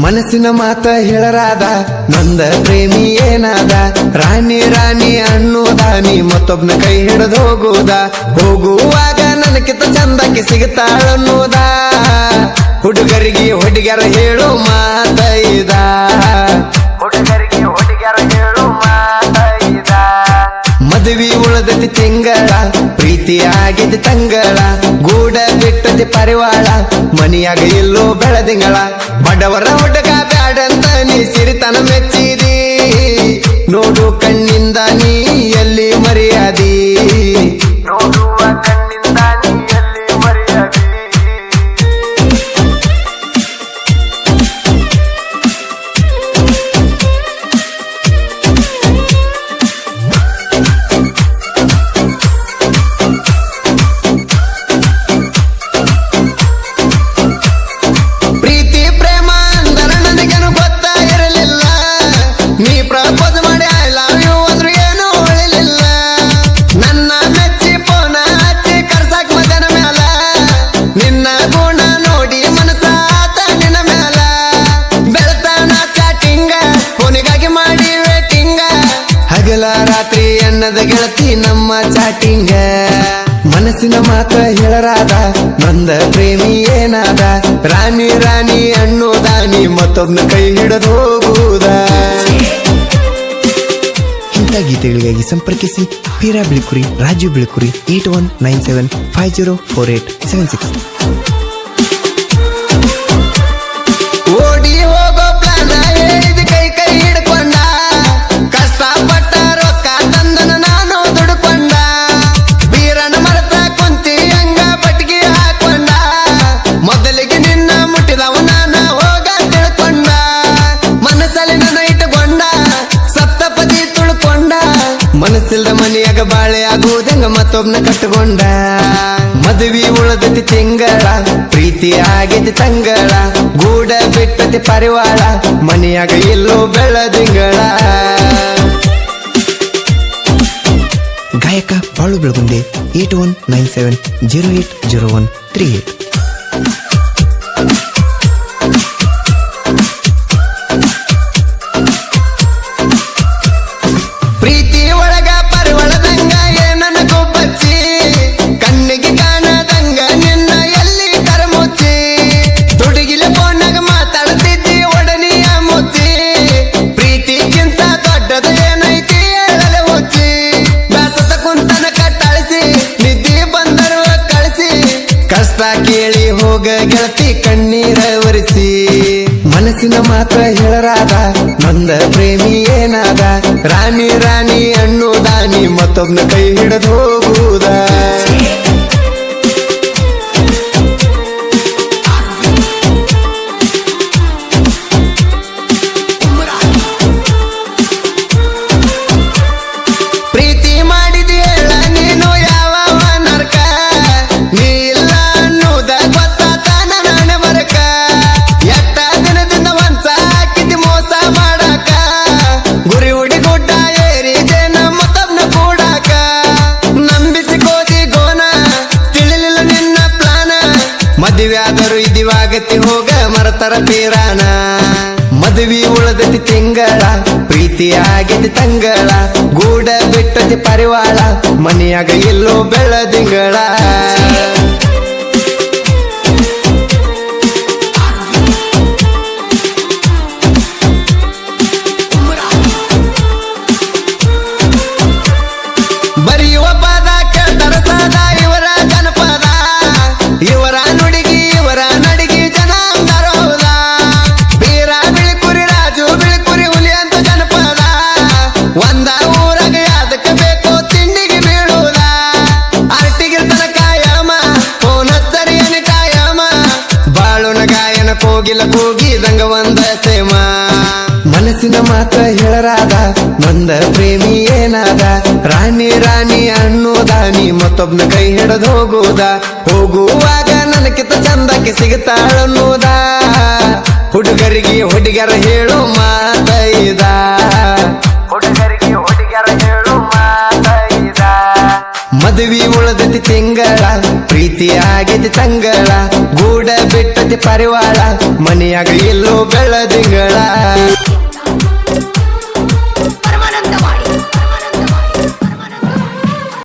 ಮನಸ್ಸಿನ ಮಾತ ಹೇಳರಾದ ನಂದ ಪ್ರೇಮಿ ಏನಾದ ರಾಣಿ ರಾಣಿ ಅನ್ನೋದ ನೀ ಮತ್ತೊಬ್ನ ಕೈ ಹಿಡಿದು ಹೋಗುವಾಗ ನನಕಿತ ಚಂದಕ್ಕೆ ಸಿಗುತ್ತಾಳನ್ನೋದ ಹುಡುಗರಿಗೆ ಹುಡುಗರ ಹೇಳು ಮಾತ ಇದ ಹುಡುಗರಿಗೆ ಹುಡುಗರ ಹೇಳು ಮಾತ ಇದ ಮದುವೆ ಉಳದತಿ ತಿಂಗಳ ಪ್ರೀತಿ ಆಗಿದ್ದ ತಂಗಳ ಗೂಡ ಬಿಟ್ಟತಿ ಪರಿವಾಳ ಮನಿಯಾಗ ಎಲ್ಲೋ ಬೆಳದಿಂಗಳ ಬಡವರ ಹುಡುಗ ಬ್ಯಾಡಂತ ನೀ ಸಿರಿತನ ಮೆಚ್ಚಿದಿ ನೋಡು ಕಣ್ಣಿಂದ ನೀ ಎಲ್ಲಿ ಮರ್ಯಾದಿ ನೋಡುವ ಕಣ್ಣಿಂದ ನೀ ಎಲ್ಲಿ ಮರ್ಯಾದಿ ರಾತ್ರಿ ಅನ್ನದ ಗೆಳತಿ ನಮ್ಮ ಚಾಟಿಂಗ ಮನಸ್ಸಿನ ಮಾತ ಹೇಳರಾದ ನಂದ ಪ್ರೇಮಿ ಏನಾದ ರಾಣಿ ರಾಣಿ ಅನ್ನೋದ ನೀ ಮತ್ತೊಬ್ನ ಕೈ ಹಿಡಿದು ಹೋಗುವುದ ಇಂಥ ಗೀತೆಗಳಿಗಾಗಿ ಸಂಪರ್ಕಿಸಿ ಪೀರಾ ಬಿಳಿಕುರಿ ರಾಜು ಬಿಳಿಕುರಿ 8197504876 ಓಡಿ ಹೋಗೋ ಪ್ಲಾನ ಹೇಳಿದ ಕೈ ಹಿಡ್ಕೊಂಡ ಕಷ್ಟಪಟ್ಟ ರೊಕ್ಕ ತಂದನ ನಾನು ದುಡ್ಕೊಂಡ ಬೀರನ ಮರತ ಕುಂತಿ ಹಂಗ ಬಟ್ಗಿ ಹಾಕೊಂಡ ಮೊದಲಿಗೆ ನಿನ್ನ ಮುಟ್ಟಿದವ ನಾನ ಹೋಗ ತಿಳ್ಕೊಂಡ ಮನಸ್ಸಲ್ಲಿ ನನ್ನ ಇಟ್ಟುಕೊಂಡ ಸಪ್ತಪದಿ ತುಳ್ಕೊಂಡ ಮನಸ್ಸಿಲ್ದ ಮನೆಯಾಗ ಬಾಳೆ ಆಗುವುದಂಗ ಮತ್ತೊಬ್ನ ಕಟ್ಟುಕೊಂಡ ಮದುವೆ ಉಳದತಿ ತಿಂಗಳ ಪ್ರೀತಿ ಆಗಿದ್ದ ತಂಗಳ ಗೂಡ ಬಿಟ್ಟತಿ ಪರಿವಾಳ ಮನೆಯಾಗ ಎಲ್ಲೋ ಬೆಳದಿಂಗಳ ಗಾಯಕ ಬಾಳು ಬೆಳಗುಂದೆ 8197080138 ಪ್ರೀತಿ ಒಳಗ ಪರಿವಳದಂಗ ಏನನ ಕೊಬ್ಬಚ್ಚಿ ಕಣ್ಣಿಗೆ ಕಾಣದಂಗ ನಿನ್ನ ಎಲ್ಲಿ ಕರಮುಚ್ಚಿ ತುಡುಗಿಲೆ ಫೋನಾಗ ಮಾತಾಡ್ತಿದ್ದಿ ಒಡನೆಯ ಮುಚ್ಚಿ ಪ್ರೀತಿಗಿಂತ ದೊಡ್ಡದ ಏನೈತಿ ಹೇಳಲೆ ಹುಚ್ಚಿ ಬ್ಯಾಸತ ಕುಂತನ ಕಟ್ಟಾಳಿಸಿ ನಿದ್ದಿ ಬಂದರು ಕಳಿಸಿ ಕಷ್ಟ ಕೇಳಿ ಹೋಗ ಗೆಳತಿ ಕಣ್ಣೀರ ಒರೆಸಿ ಮನಸ್ಸಿನ ಮಾತ್ರ ಹೇಳರಾದ ನಂದ ಪ್ರೇಮಿ ಏನಾದ ರಾಣಿ ರಾಣಿ ಅನ್ನೋದ ನೀ ಮತ್ತೊಬ್ನ ಕೈ ಹಿಡಿದು ಹೋಗುವುದ ಪ್ರೀತಿ ಮಾಡಿದಿ ಹೇಳ ನೀನು ಯಾವ ನರ್ಕ ನೀ ಇಲ್ಲ ಅನ್ನೋದ ಗೊತ್ತಾತ ನನ್ನ ಮರಕ ಎಟ್ಟ ದಿನದಿಂದ ಒಂದ್ಸ ಹಾಕಿದ್ದಿ ಮೋಸ ಮಾಡಾಕ ಗುರಿ ಹುಡಿ ಗುಡ್ಡ ಏರಿದೆ ನಮ್ಮ ತಬ್ನ ಕೂಡಾಕ ನಂಬಿಸಿ ಕೋದಿ ಗೋನ ತಿಳಿಲಿಲ್ಲ ನಿನ್ನ ಪ್ಲಾನ ಮದುವೆ ಆದರೂ ಇದಿವಾಗತಿ ಹೋಗ ಮರತರ ಪೀರಾನ ಮದುವೆ ಉಳದತಿ ತಿಂಗಳ ಪ್ರೀತಿ ಆಗಿದ್ದ ತಂಗಳ ಗೂಡ ಬಿಟ್ಟತಿ ಪರಿವಾಳ ಮನೆಯಾಗ ಎಲ್ಲೋ ಬೆಳದಿಂಗಳ ಬರೆಯುವ ಪದ ಕೇಳ್ತಾರ ಸದ ಇವರ ಜನಪದ ಇವರ ನುಡಿಗಿ ಇವರ ನಡಿಗಿ ಜನ ಅಂದಾರ ಹೌದ ಬೀರ ಬಿಳಿಕುರಿ ರಾಜು ಬಿಳಿಕುರಿ ಹುಲಿ ಅಂತ ಜನಪದ ಒಂದ ಊರಾಗ ಅದಕ್ಕೆ ಬೇಕು ತಿಂಡಿಗೆ ಬೀಳುವುದ ಅರ್ಟಿಗಿರ್ತನ ಕಾಯಮ ಫೋನ್ ಹಚ್ಚರಿಯನ ಕಾಯಮ ಬಾಳುನ ಗಾಯನ ಕೋಗಿಲ ಕೂಗಿದಂಗ ಒಂದ ಸೇಮ ಮನಸ್ಸಿನ ಮಾತ ಹೇಳರಾದ ನಂದ ಪ್ರೇಮಿ ಏನಾದ ರಾಣಿ ರಾಣಿ ಅನ್ನೋದ ನೀ ಮತ್ತೊಬ್ನ ಕೈ ಹಿಡಿದು ಹೋಗುವಾಗ ನನಕಿತ ಚಂದಕ್ಕೆ ಸಿಗುತ್ತಾಳನ್ನೋದ ಹುಡುಗರಿಗೆ ಹುಡುಗರ ಹೇಳು ಮಾತ ಇದ ಹುಡುಗರಿಗೆ ಹುಡುಗರ ಹೇಳು ಮಾತ ಇದ ಮದುವೆ ಉಳದತಿ ತಿಂಗಳ ಪ್ರೀತಿ ಆಗಿದ್ದ ತಂಗಳ ಗೂಡ ಬಿಟ್ಟತಿ ಪಾರಿವಾಳ ಮನೆಯಾಗ ಎಲ್ಲೋ ಬೆಳದಿಂಗಳ